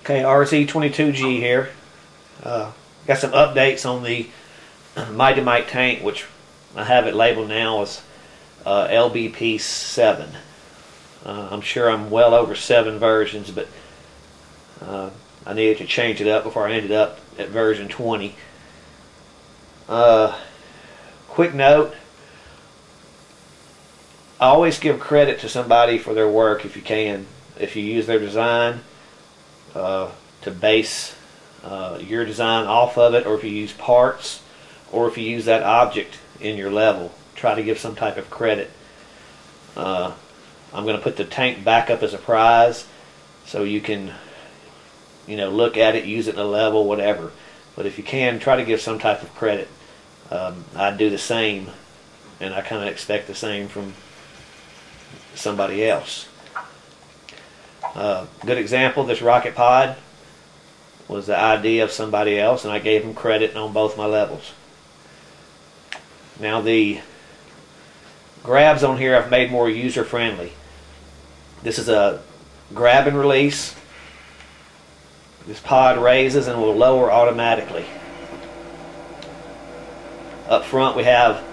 Okay, RZ22G here. Got some updates on the Mite tank, which I have it labeled now as LBP7. I'm sure I'm well over 7 versions, but I needed to change it up before I ended up at version 20. Quick note, I always give credit to somebody for their work if you can. If you use their design to base your design off of it, or if you use parts, or if you use that object in your level, try to give some type of credit. I'm going to put the tank back up as a prize so you can, look at it, use it in a level, whatever. But if you can, try to give some type of credit. I do the same, and I kind of expect the same from somebody else. Good example, this rocket pod was the idea of somebody else, and I gave them credit on both my levels. Now the grabs on here I've made more user friendly. This is a grab and release. This pod raises and will lower automatically. Up front we have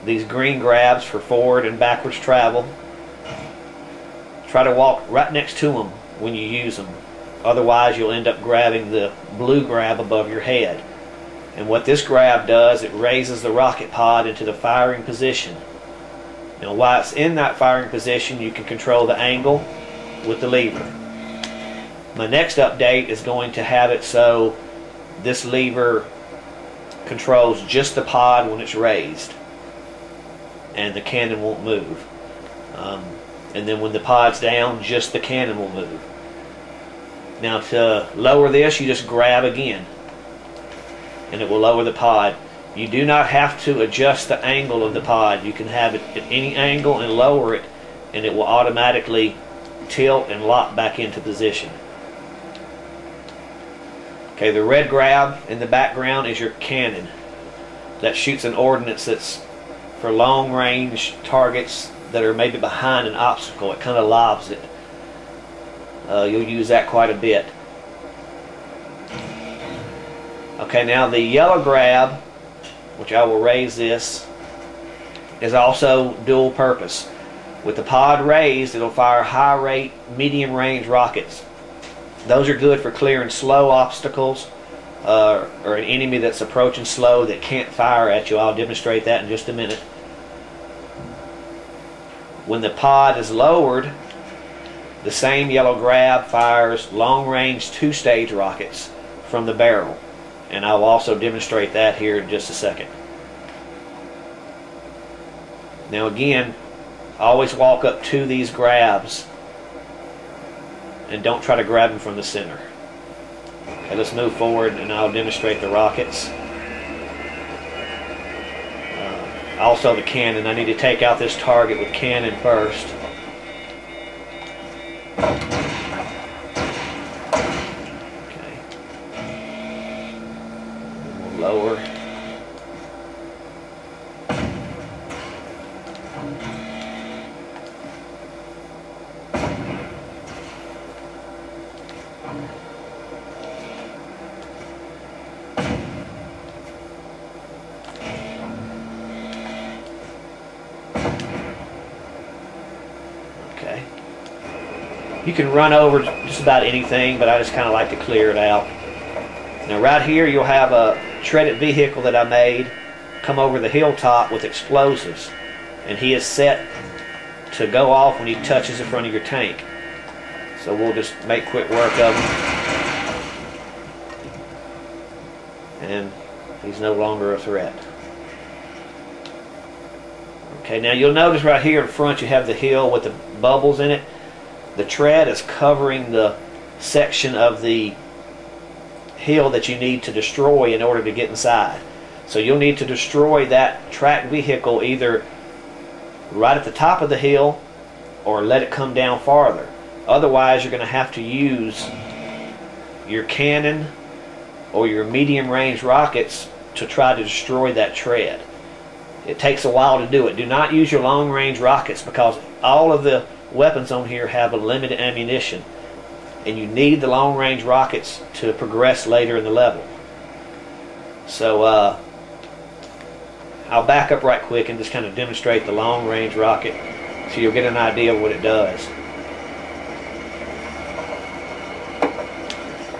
these green grabs for forward and backwards travel. Try to walk right next to them when you use them. Otherwise you'll end up grabbing the blue grab above your head. And what this grab does, it raises the rocket pod into the firing position. Now while it's in that firing position, you can control the angle with the lever. My next update is going to have it so this lever controls just the pod when it's raised, and the cannon won't move. And then when the pod's down, just the cannon will move. Now to lower this, you just grab again, and it will lower the pod. You do not have to adjust the angle of the pod. You can have it at any angle and lower it, and it will automatically tilt and lock back into position. Okay, the red grab in the background is your cannon. That shoots an ordnance that's for long range targets that are maybe behind an obstacle. It kind of lobs it. You'll use that quite a bit. Okay, now the yellow grab, which I will raise this, is also dual purpose. With the pod raised, it'll fire high rate, medium range rockets. Those are good for clearing slow obstacles or an enemy that's approaching slow that can't fire at you. I'll demonstrate that in just a minute. When the pod is lowered, the same yellow grab fires long-range 2-stage rockets from the barrel, and I'll also demonstrate that here in just a second. Now again, always walk up to these grabs and don't try to grab them from the center. Okay, let's move forward and I'll demonstrate the rockets. Also the cannon. I need to take out this target with cannon first. Okay. We'll lower. Okay. You can run over just about anything, but I just kind of like to clear it out. Now right here you'll have a shredded vehicle that I made come over the hilltop with explosives, and he is set to go off when he touches the front of your tank. So we'll just make quick work of him, and he's no longer a threat. Okay, now you'll notice right here in front you have the hill with the bubbles in it. The tread is covering the section of the hill that you need to destroy in order to get inside. So you'll need to destroy that tracked vehicle either right at the top of the hill or let it come down farther. Otherwise you're going to have to use your cannon or your medium range rockets to try to destroy that tread. It takes a while to do it. Do not use your long range rockets because all of the weapons on here have a limited ammunition. and you need the long range rockets to progress later in the level. So I'll back up right quick and just kind of demonstrate the long range rocket so you'll get an idea of what it does.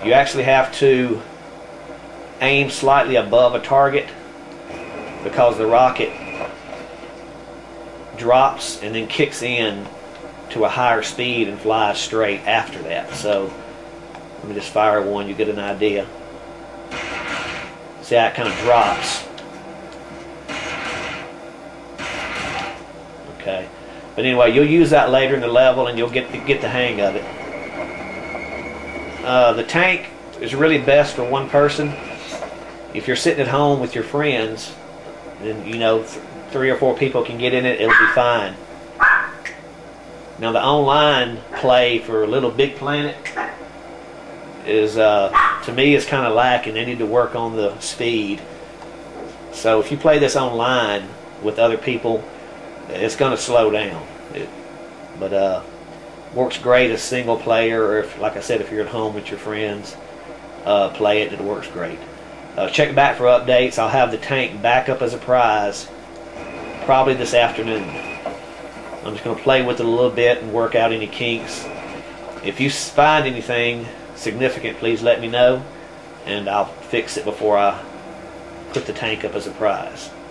You actually have to aim slightly above a target because the rocket drops and then kicks in to a higher speed and flies straight after that. So let me just fire one, you get an idea. See how it kind of drops. Okay, but anyway, you'll use that later in the level and you'll get the hang of it. The tank is really best for one person. If you're sitting at home with your friends, then you know 3 or 4 people can get in it, it'll be fine. Now the online play for Little Big Planet is, to me, is kind of lacking. They need to work on the speed. So if you play this online with other people, it's going to slow down. But works great as single player, or if, like I said, if you're at home with your friends, play it. It works great. Check back for updates. I'll have the tank back up as a prize probably this afternoon. I'm just going to play with it a little bit and work out any kinks. If you find anything significant, please let me know, and I'll fix it before I put the tank up as a prize.